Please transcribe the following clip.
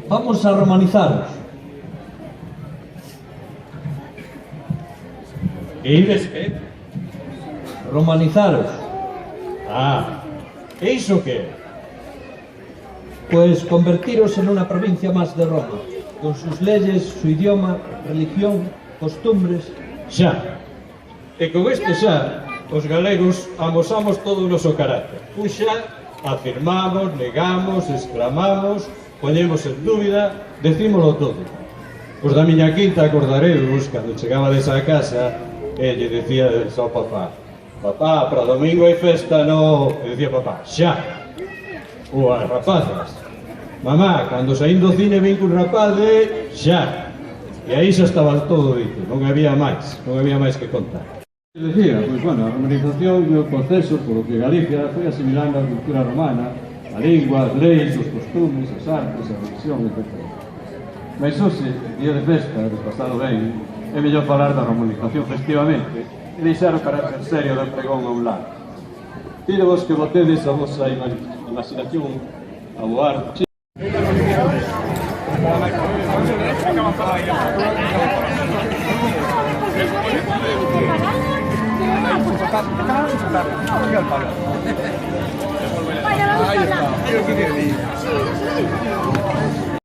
Vamos a romanizaros. E ides que? Romanizaros. Ah, e iso que? Pues convertiros en una provincia más de Roma, con sus leyes, su idioma, religión, costumbres. Xa. E con este xa, os galegos amosamos todo o noso carácter. Un xa, afirmamos, negamos, exclamamos, poñemos en dúbida, decímolo todo. Os da miña quinta acordaremos, cando chegabades á casa, e lle decía ao papá: papá, para domingo hai festa, no... E decía papá: xa. Ou as rapazas: mamá, cando saín do cine vin cun rapaz de... xa. E aí xa estaba todo dito, non había máis que contar. Decía, pois, bueno, a romanización é o proceso polo que Galicia foi asimilando a cultura romana, a lingua, as leis, os costumes, as artes, a religión, etc. Mas hoxe, día de festa, repasado ben, é mellor falar da romanización festivamente e deixar o carácter serio do pregón a un lado. Pídevos que botedes a vosa imaginación a voar. Vaya, vamos a hablar. Sí,